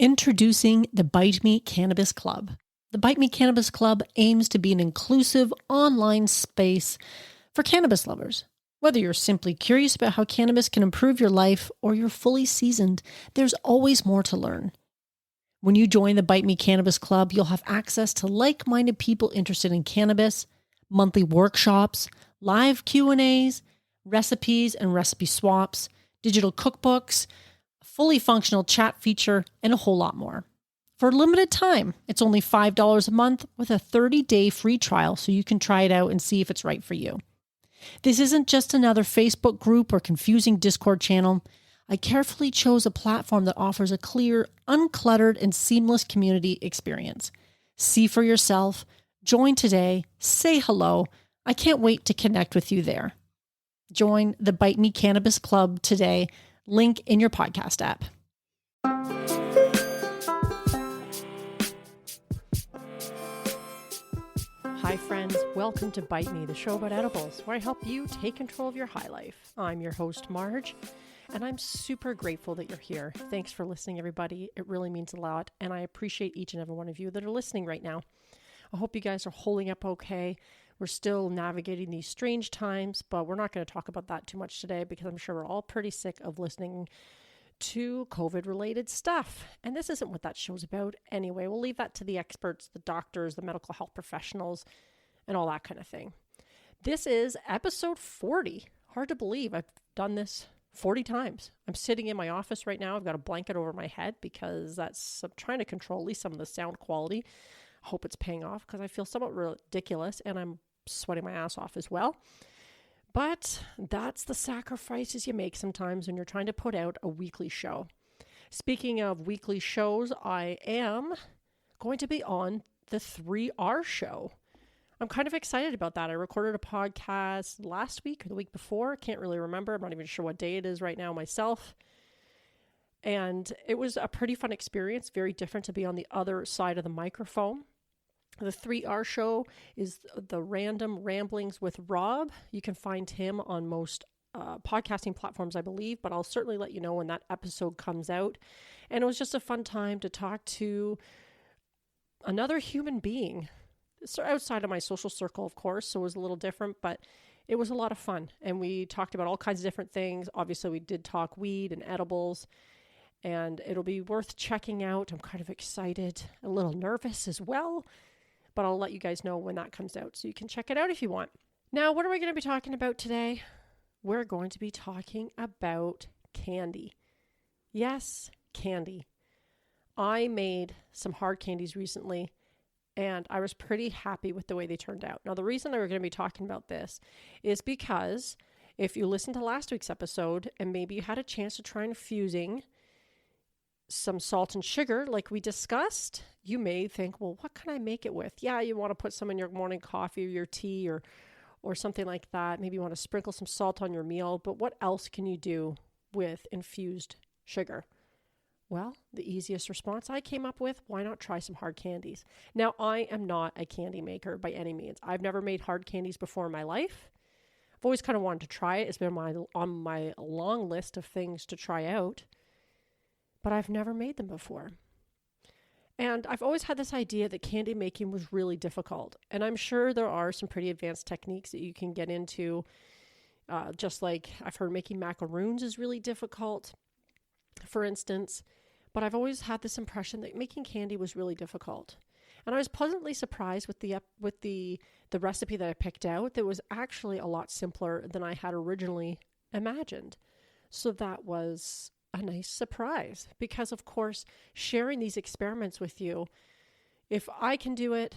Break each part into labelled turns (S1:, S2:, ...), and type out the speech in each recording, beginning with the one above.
S1: Introducing the Bite Me Cannabis Club. The Bite Me Cannabis Club aims to be an inclusive online space for cannabis lovers. Whether you're simply curious about how cannabis can improve your life or you're fully seasoned, there's always more to learn. When you join the Bite Me Cannabis Club, you'll have access to like-minded people interested in cannabis, monthly workshops, live Q&As, recipes and recipe swaps, digital cookbooks, a fully functional chat feature, and a whole lot more. For a limited time, it's only $5 a month with a 30-day free trial so you can try it out and see if it's right for you. This isn't just another Facebook group or confusing Discord channel. I carefully chose a platform that offers a clear, uncluttered, and seamless community experience. See for yourself, join today, say hello. I can't wait to connect with you there. Join the Bite Me Cannabis Club today. Link in your podcast app. Hi friends, welcome to Bite Me, the show about edibles, where I help you take control of your high life. I'm your host, Marge, and I'm super grateful that you're here. Thanks for listening, everybody. It really means a lot, and I appreciate each and every one of you that are listening right now. I hope you guys are holding up okay. We're still navigating these strange times, but we're not going to talk about that too much today because I'm sure we're all pretty sick of listening to COVID-related stuff. And this isn't what that show's about anyway. We'll leave that to the experts, the doctors, the medical health professionals, and all that kind of thing. This is episode 40. Hard to believe I've done this 40 times. I'm sitting in my office right now. I've got a blanket over my head because I'm trying to control at least some of the sound quality. I hope it's paying off because I feel somewhat ridiculous and I'm sweating my ass off as well. But that's the sacrifices you make sometimes when you're trying to put out a weekly show. Speaking of weekly shows, I am going to be on the 3R show. I'm kind of excited about that. I recorded a podcast last week or the week before. Can't really remember. I'm not even sure what day it is right now myself. And it was a pretty fun experience. Very different to be on the other side of the microphone. The 3R show is the Random Ramblings with Rob. You can find him on most podcasting platforms, I believe, but I'll certainly let you know when that episode comes out. And it was just a fun time to talk to another human being. So outside of my social circle, of course, so it was a little different, but it was a lot of fun. And we talked about all kinds of different things. Obviously, we did talk weed and edibles, and it'll be worth checking out. I'm kind of excited, a little nervous as well. But I'll let you guys know when that comes out so you can check it out if you want. Now, what are we going to be talking about today? We're going to be talking about candy. Yes, candy. I made some hard candies recently, and I was pretty happy with the way they turned out. Now, the reason that we're going to be talking about this is because if you listened to last week's episode and maybe you had a chance to try infusing some salt and sugar, like we discussed, you may think, well, what can I make it with? Yeah, you want to put some in your morning coffee or your tea or something like that. Maybe you want to sprinkle some salt on your meal, but what else can you do with infused sugar? Well, the easiest response I came up with, why not try some hard candies? Now, I am not a candy maker by any means. I've never made hard candies before in my life. I've always kind of wanted to try it. It's been on my long list of things to try out. But I've never made them before. And I've always had this idea that candy making was really difficult. And I'm sure there are some pretty advanced techniques that you can get into. Just like I've heard making macaroons is really difficult, for instance. But I've always had this impression that making candy was really difficult. And I was pleasantly surprised with the recipe that I picked out that was actually a lot simpler than I had originally imagined. So that was a nice surprise because, of course, sharing these experiments with you, if I can do it,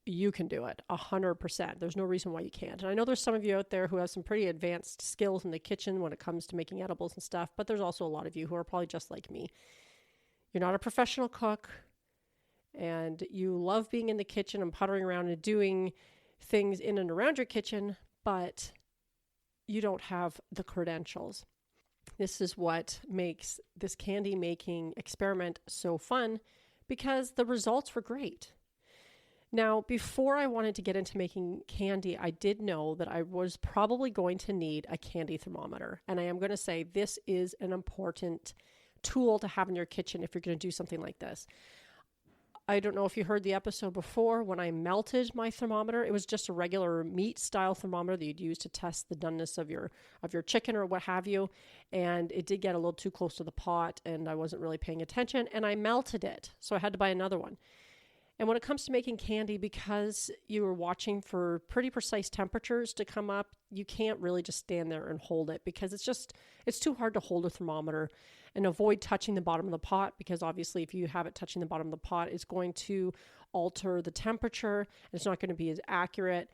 S1: you can do it 100%. There's no reason why you can't. And I know there's some of you out there who have some pretty advanced skills in the kitchen when it comes to making edibles and stuff, but there's also a lot of you who are probably just like me. You're not a professional cook and you love being in the kitchen and puttering around and doing things in and around your kitchen, but you don't have the credentials. This is what makes this candy making experiment so fun because the results were great. Now, before I wanted to get into making candy, I did know that I was probably going to need a candy thermometer. And I am going to say this is an important tool to have in your kitchen if you're going to do something like this. I don't know if you heard the episode before when I melted my thermometer. It was just a regular meat style thermometer that you'd use to test the doneness of your chicken or what have you. And it did get a little too close to the pot and I wasn't really paying attention and I melted it. So I had to buy another one. And when it comes to making candy, because you were watching for pretty precise temperatures to come up, you can't really just stand there and hold it because it's too hard to hold a thermometer. And avoid touching the bottom of the pot because obviously if you have it touching the bottom of the pot, it's going to alter the temperature and it's not going to be as accurate.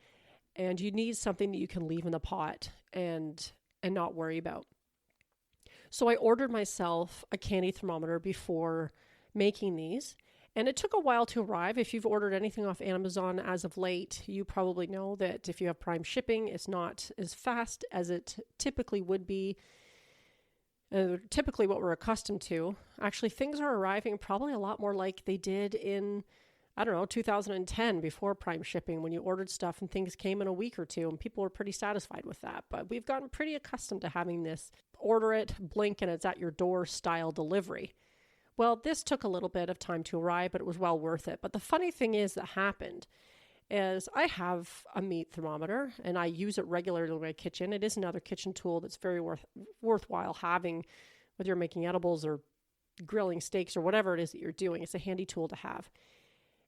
S1: And you need something that you can leave in the pot and not worry about. So I ordered myself a candy thermometer before making these. And it took a while to arrive. If you've ordered anything off Amazon as of late, you probably know that if you have Prime shipping, it's not as fast as it typically would be. Typically what we're accustomed to. Actually, things are arriving probably a lot more like they did in, 2010 before Prime shipping when you ordered stuff and things came in a week or two and people were pretty satisfied with that. But we've gotten pretty accustomed to having this order it, blink, and it's at your door style delivery. Well, this took a little bit of time to arrive, but it was well worth it. But the funny thing is that happened is I have a meat thermometer and I use it regularly in my kitchen. It is another kitchen tool that's very worthwhile having, whether you're making edibles or grilling steaks or whatever it is that you're doing. It's a handy tool to have.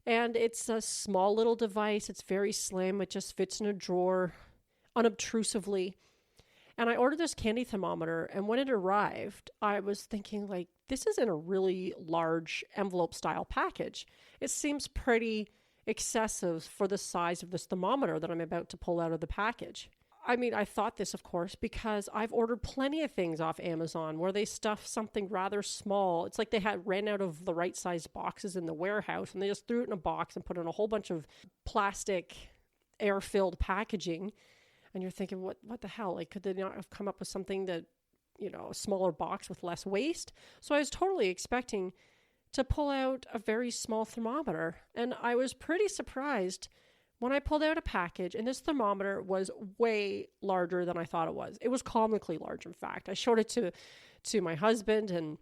S1: And it's a small little device. It's very slim. It just fits in a drawer unobtrusively. And I ordered this candy thermometer, and when it arrived, I was thinking, like, this is in a really large envelope style package. It seems pretty excessive for the size of this thermometer that I'm about to pull out of the package. I mean, I thought this, of course, because I've ordered plenty of things off Amazon where they stuff something rather small. It's like they ran out of the right size boxes in the warehouse and they just threw it in a box and put in a whole bunch of plastic air-filled packaging. And you're thinking, what the hell? Like, could they not have come up with something that, a smaller box with less waste? So I was totally expecting to pull out a very small thermometer. And I was pretty surprised when I pulled out a package, and this thermometer was way larger than I thought it was. It was comically large, in fact. I showed it to my husband and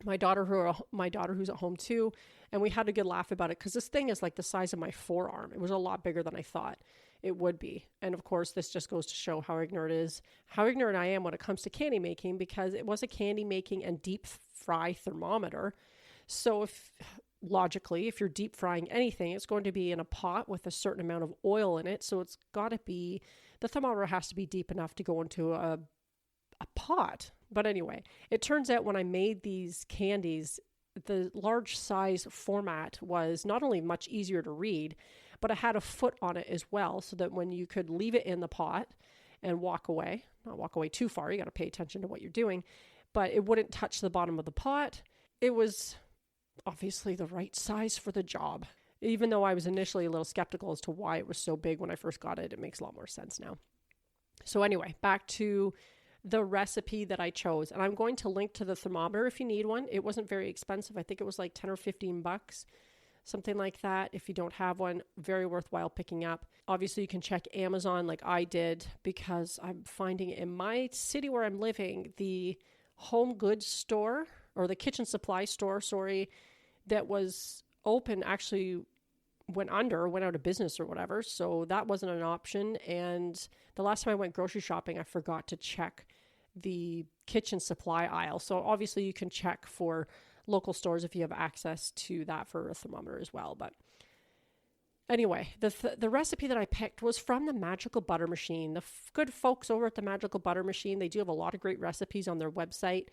S1: my daughter who's at home too, and we had a good laugh about it because this thing is like the size of my forearm. It was a lot bigger than I thought it would be. And of course, this just goes to show how ignorant I am when it comes to candy making, because it was a candy making and deep fry thermometer. So if you're deep frying anything, it's going to be in a pot with a certain amount of oil in it. So the thermometer has to be deep enough to go into a pot. But anyway, it turns out when I made these candies, the large size format was not only much easier to read, but it had a foot on it as well, so that when you could leave it in the pot and not walk away too far, you got to pay attention to what you're doing, but it wouldn't touch the bottom of the pot. It was obviously the right size for the job. Even though I was initially a little skeptical as to why it was so big when I first got it, it makes a lot more sense now. So anyway, back to the recipe that I chose. And I'm going to link to the thermometer if you need one. It wasn't very expensive. I think it was like 10 or 15 bucks, something like that. If you don't have one, very worthwhile picking up. Obviously, you can check Amazon like I did, because I'm finding in my city where I'm living, the home goods store, or the kitchen supply store, that was open actually went out of business or whatever. So that wasn't an option. And the last time I went grocery shopping, I forgot to check the kitchen supply aisle. So obviously you can check for local stores if you have access to that for a thermometer as well. But anyway, the recipe that I picked was from the Magical Butter Machine. The good folks over at the Magical Butter Machine, they do have a lot of great recipes on their website.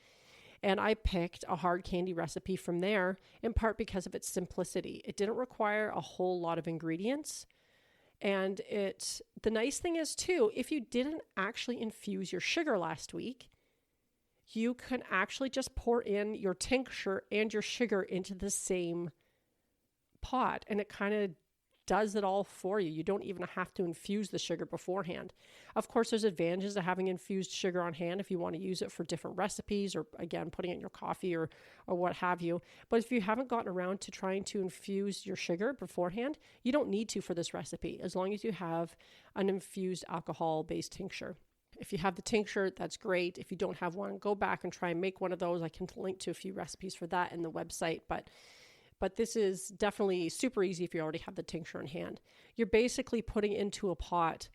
S1: And I picked a hard candy recipe from there, in part because of its simplicity. It didn't require a whole lot of ingredients. And the nice thing is too, if you didn't actually infuse your sugar last week, you can actually just pour in your tincture and your sugar into the same pot. And it kind of does it all for you. You don't even have to infuse the sugar beforehand. Of course, there's advantages to having infused sugar on hand if you want to use it for different recipes, or again, putting it in your coffee or what have you. But if you haven't gotten around to trying to infuse your sugar beforehand, you don't need to for this recipe, as long as you have an infused alcohol-based tincture. If you have the tincture, that's great. If you don't have one, go back and try and make one of those. I can link to a few recipes for that in the website, but this is definitely super easy if you already have the tincture in hand. You're basically putting into a pot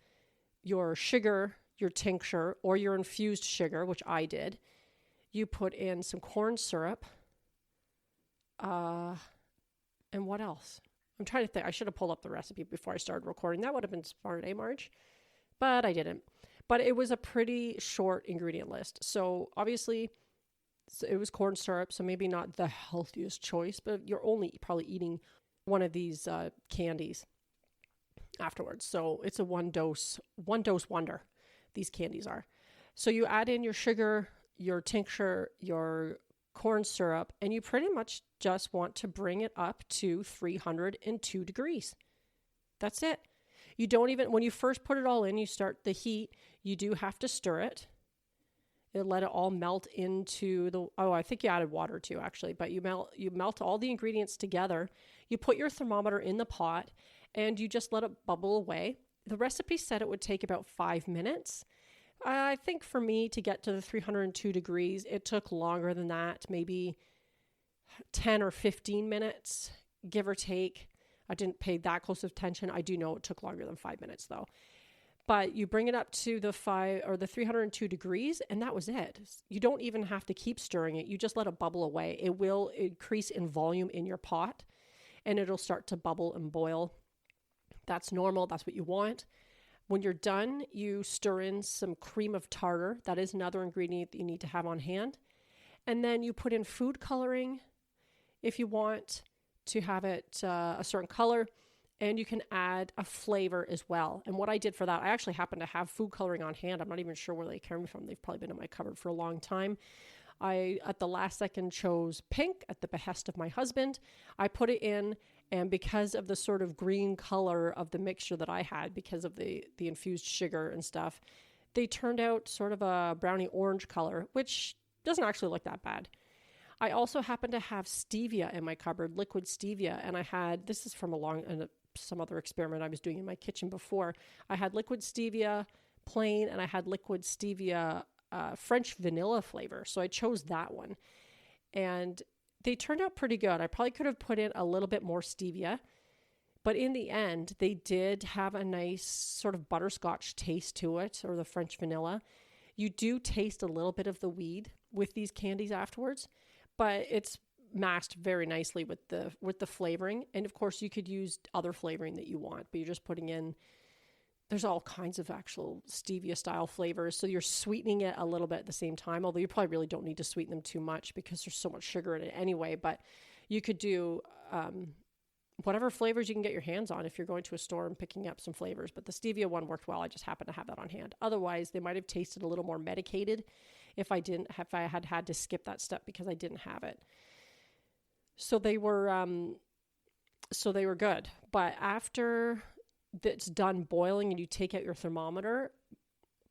S1: your sugar, your tincture, or your infused sugar, which I did. You put in some corn syrup, and what else? I'm trying to think. I should have pulled up the recipe before I started recording. That would have been smart, eh, Marge? But I didn't. But it was a pretty short ingredient list. So obviously, it was corn syrup, so maybe not the healthiest choice, but you're only probably eating one of these candies afterwards. So it's a one dose wonder, these candies are. So you add in your sugar, your tincture, your corn syrup, and you pretty much just want to bring it up to 302 degrees. That's it. You don't even, when you first put it all in, you start the heat, you do have to stir it. And let it all melt into the, I think you added water too, actually, but you melt all the ingredients together. You put your thermometer in the pot and you just let it bubble away. The recipe said it would take about 5 minutes. I think for me to get to the 302 degrees, it took longer than that, maybe 10 or 15 minutes, give or take. I didn't pay that close of attention. I do know it took longer than 5 minutes though. But you bring it up to the 302 degrees, and that was it. You don't even have to keep stirring it. You just let it bubble away. It will increase in volume in your pot, and it'll start to bubble and boil. That's normal. That's what you want. When you're done, you stir in some cream of tartar. That is another ingredient that you need to have on hand. And then you put in food coloring if you want to have it a certain color. And you can add a flavor as well. And what I did for that, I actually happen to have food coloring on hand. I'm not even sure where they came from. They've probably been in my cupboard for a long time. I, at the last second, chose pink at the behest of my husband. I put it in, and because of the sort of green color of the mixture that I had, because of the infused sugar and stuff, they turned out sort of a brownie orange color, which doesn't actually look that bad. I also happen to have stevia in my cupboard, liquid stevia, and I had, this is from some other experiment I was doing in my kitchen before. I had liquid stevia plain, and I had liquid stevia French vanilla flavor. So I chose that one. And they turned out pretty good. I probably could have put in a little bit more stevia, but in the end, they did have a nice sort of butterscotch taste to it, or the French vanilla. You do taste a little bit of the weed with these candies afterwards, but it's masked very nicely with the flavoring. And of course you could use other flavoring that you want, but you're just putting in, there's all kinds of actual stevia style flavors. So you're sweetening it a little bit at the same time, although you probably really don't need to sweeten them too much because there's so much sugar in it anyway. But you could do whatever flavors you can get your hands on if you're going to a store and picking up some flavors. But the stevia one worked well. I just happen to have that on hand. Otherwise, they might have tasted a little more medicated if I had to skip that step because I didn't have it. So they were good. But after that's done boiling and you take out your thermometer,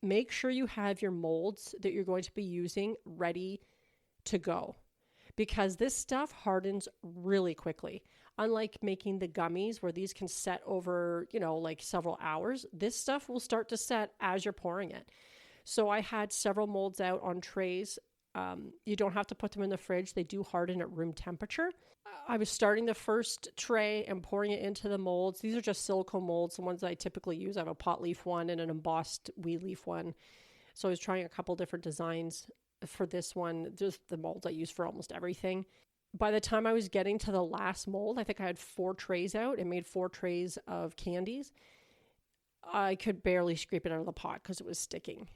S1: make sure you have your molds that you're going to be using ready to go, because this stuff hardens really quickly. Unlike making the gummies where these can set over, like several hours, this stuff will start to set as you're pouring it. So I had several molds out on trays. You don't have to put them in the fridge. They do harden at room temperature. I was starting the first tray and pouring it into the molds. These are just silicone molds, the ones that I typically use. I have a pot leaf one and an embossed weed leaf one. So I was trying a couple different designs for this one, just the molds I use for almost everything. By the time I was getting to the last mold, I think I had 4 trays out and made 4 trays of candies. I could barely scrape it out of the pot because it was sticking.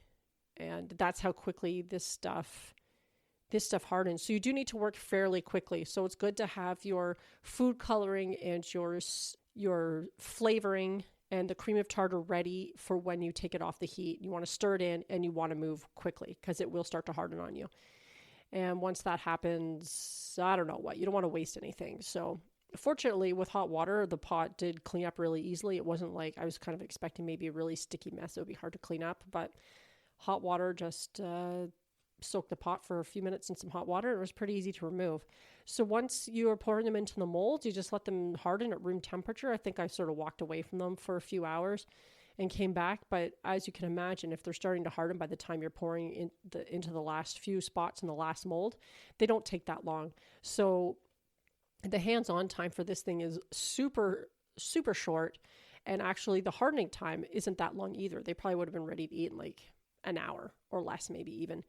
S1: And that's how quickly this stuff hardens. So you do need to work fairly quickly. So it's good to have your food coloring and your flavoring and the cream of tartar ready for when you take it off the heat. You want to stir it in and you want to move quickly because it will start to harden on you. And once that happens, I don't know what, you don't want to waste anything. So fortunately with hot water, the pot did clean up really easily. It wasn't like I was kind of expecting maybe a really sticky mess. It would be hard to clean up, but hot water just soaked the pot for a few minutes in some hot water. And it was pretty easy to remove. So once you are pouring them into the molds, you just let them harden at room temperature. I think I sort of walked away from them for a few hours and came back. But as you can imagine, if they're starting to harden by the time you're pouring into the last few spots in the last mold, they don't take that long. So the hands-on time for this thing is super, super short. And actually the hardening time isn't that long either. They probably would have been ready to eat in like an hour or less, maybe even.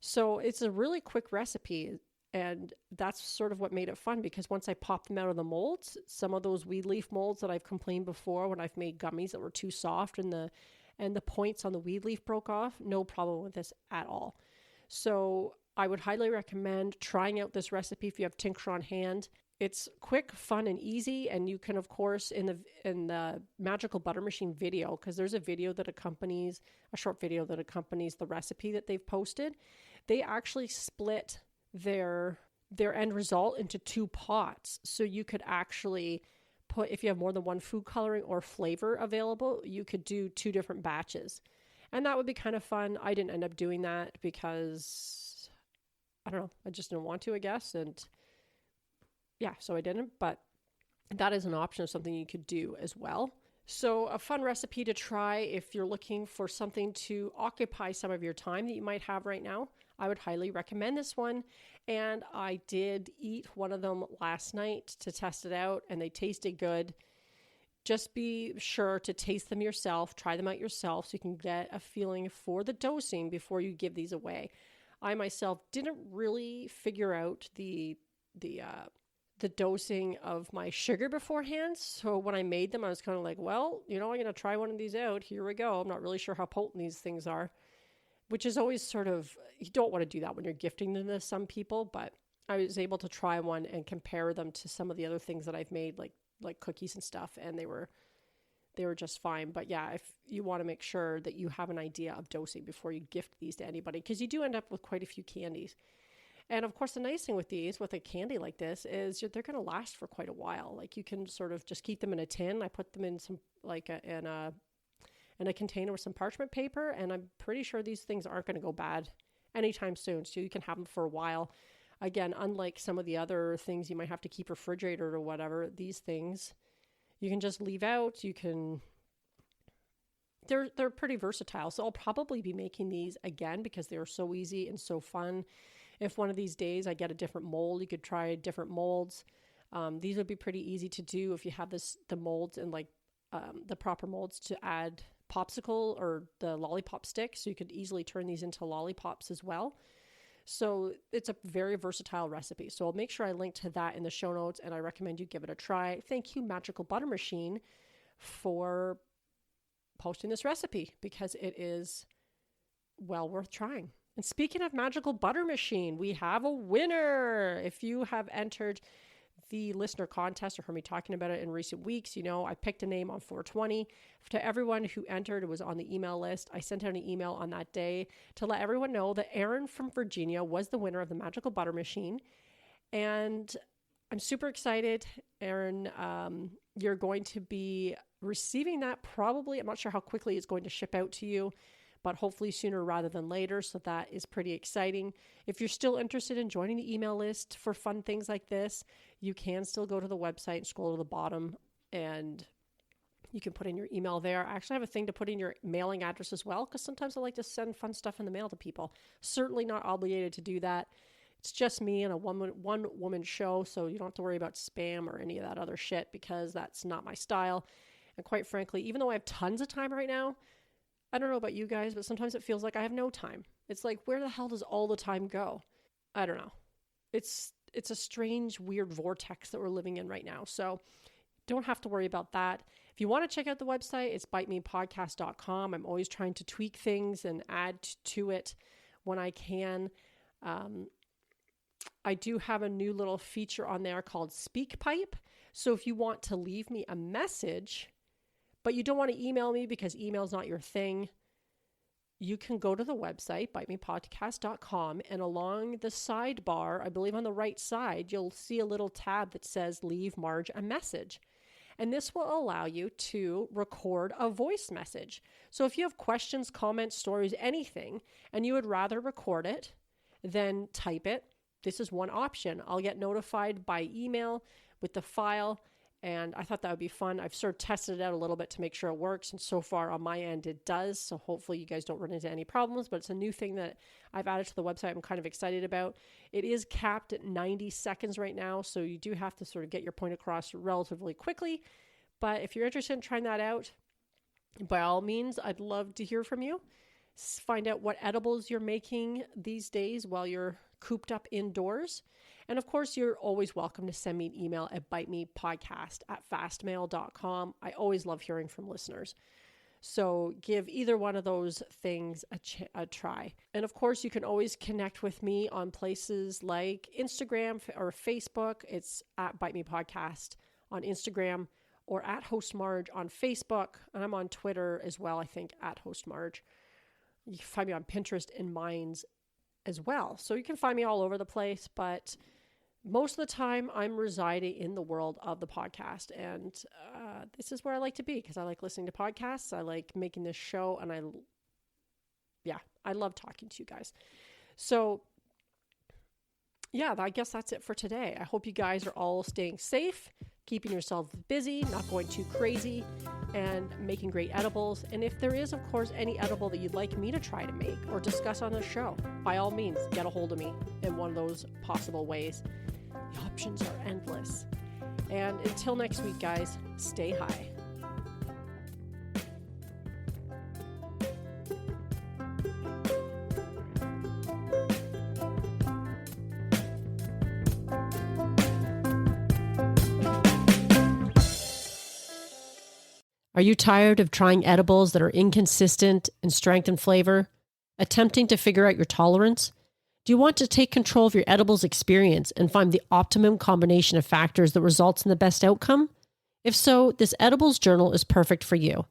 S1: So it's a really quick recipe. And that's sort of what made it fun, because once I popped them out of the molds, some of those weed leaf molds that I've complained before when I've made gummies that were too soft and the points on the weed leaf broke off, no problem with this at all. So I would highly recommend trying out this recipe if you have tincture on hand. It's quick, fun, and easy. And you can, of course, in the Magical Butter Machine video, because there's a short video that accompanies the recipe that they've posted, they actually split their end result into 2 pots. So you could actually put, if you have more than one food coloring or flavor available, you could do 2 different batches. And that would be kind of fun. I didn't end up doing that because, I don't know, I just didn't want to, I guess. And yeah, so I didn't. But that is an option of something you could do as well. So a fun recipe to try if you're looking for something to occupy some of your time that you might have right now. I would highly recommend this one. And I did eat one of them last night to test it out, and they tasted good. Just be sure to taste them yourself, try them out yourself, so you can get a feeling for the dosing before you give these away. I myself didn't really figure out the dosing of my sugar beforehand. So when I made them, I was kind of like, well, I'm going to try one of these out. Here we go. I'm not really sure how potent these things are, which is always sort of, you don't want to do that when you're gifting them to some people, but I was able to try one and compare them to some of the other things that I've made, like cookies and stuff, and they were just fine. But yeah, if you want to make sure that you have an idea of dosing before you gift these to anybody, because you do end up with quite a few candies. And of course, the nice thing with these, with a candy like this, is they're going to last for quite a while. Like you can sort of just keep them in a tin. I put them in some in a container with some parchment paper, and I'm pretty sure these things aren't going to go bad anytime soon. So you can have them for a while. Again, unlike some of the other things you might have to keep refrigerated or whatever, these things you can just leave out. They're pretty versatile. So I'll probably be making these again because they are so easy and so fun. If one of these days I get a different mold, you could try different molds. These would be pretty easy to do if you have the molds and the proper molds to add popsicle or the lollipop stick. So you could easily turn these into lollipops as well. So it's a very versatile recipe. So I'll make sure I link to that in the show notes, and I recommend you give it a try. Thank you, Magical Butter Machine, for posting this recipe because it is well worth trying. And speaking of Magical Butter Machine, we have a winner. If you have entered the listener contest or heard me talking about it in recent weeks, I picked a name on 420. To everyone who entered, it was on the email list. I sent out an email on that day to let everyone know that Erin from Virginia was the winner of the Magical Butter Machine. And I'm super excited. Erin, you're going to be receiving that probably. I'm not sure how quickly it's going to ship out to you, but hopefully sooner rather than later. So that is pretty exciting. If you're still interested in joining the email list for fun things like this, you can still go to the website and scroll to the bottom, and you can put in your email there. I actually have a thing to put in your mailing address as well, because sometimes I like to send fun stuff in the mail to people. Certainly not obligated to do that. It's just me and a one-woman show, so you don't have to worry about spam or any of that other shit, because that's not my style. And quite frankly, even though I have tons of time right now, I don't know about you guys, but sometimes it feels like I have no time. It's like, where the hell does all the time go? I don't know. It's a strange, weird vortex that we're living in right now. So don't have to worry about that. If you want to check out the website, it's bitemepodcast.com. I'm always trying to tweak things and add to it when I can. I do have a new little feature on there called SpeakPipe. So if you want to leave me a message, but you don't want to email me because email is not your thing, you can go to the website, bitemepodcast.com, and along the sidebar, I believe on the right side, you'll see a little tab that says Leave Marge a Message. And this will allow you to record a voice message. So if you have questions, comments, stories, anything, and you would rather record it than type it, this is one option. I'll get notified by email with the file, And I thought that would be fun. I've sort of tested it out a little bit to make sure it works. And so far on my end, it does. So hopefully you guys don't run into any problems, but it's a new thing that I've added to the website. I'm kind of excited about. It is capped at 90 seconds right now. So you do have to sort of get your point across relatively quickly. But if you're interested in trying that out, by all means, I'd love to hear from you. Find out what edibles you're making these days while you're cooped up indoors. And of course, you're always welcome to send me an email at bitemepodcast@fastmail.com. I always love hearing from listeners. So give either one of those things a try. And of course, you can always connect with me on places like Instagram or Facebook. It's at Bite Me Podcast on Instagram or at Host Marge on Facebook. And I'm on Twitter as well, I think, at Host Marge. You can find me on Pinterest and Minds as well. So you can find me all over the place, but most of the time I'm residing in the world of the podcast. And this is where I like to be because I like listening to podcasts. I like making this show, and I love talking to you guys. So yeah, I guess that's it for today. I hope you guys are all staying safe, keeping yourself busy, not going too crazy, and making great edibles. And if there is, of course, any edible that you'd like me to try to make or discuss on the show, by all means, get a hold of me in one of those possible ways. The options are endless. And until next week, guys, stay high. Are you tired of trying edibles that are inconsistent in strength and flavor? Attempting to figure out your tolerance? Do you want to take control of your edibles experience and find the optimum combination of factors that results in the best outcome? If so, this edibles journal is perfect for you.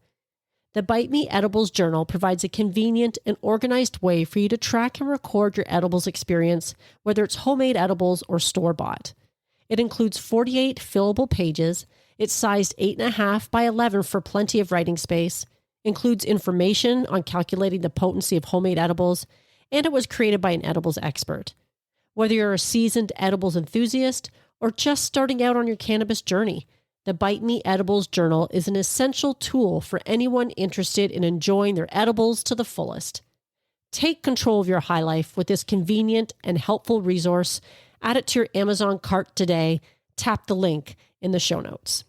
S1: The Bite Me Edibles Journal provides a convenient and organized way for you to track and record your edibles experience, whether it's homemade edibles or store-bought. It includes 48 fillable pages. It's sized 8.5 by 11 for plenty of writing space, includes information on calculating the potency of homemade edibles, and it was created by an edibles expert. Whether you're a seasoned edibles enthusiast or just starting out on your cannabis journey, the Bite Me Edibles Journal is an essential tool for anyone interested in enjoying their edibles to the fullest. Take control of your high life with this convenient and helpful resource. Add it to your Amazon cart today. Tap the link in the show notes.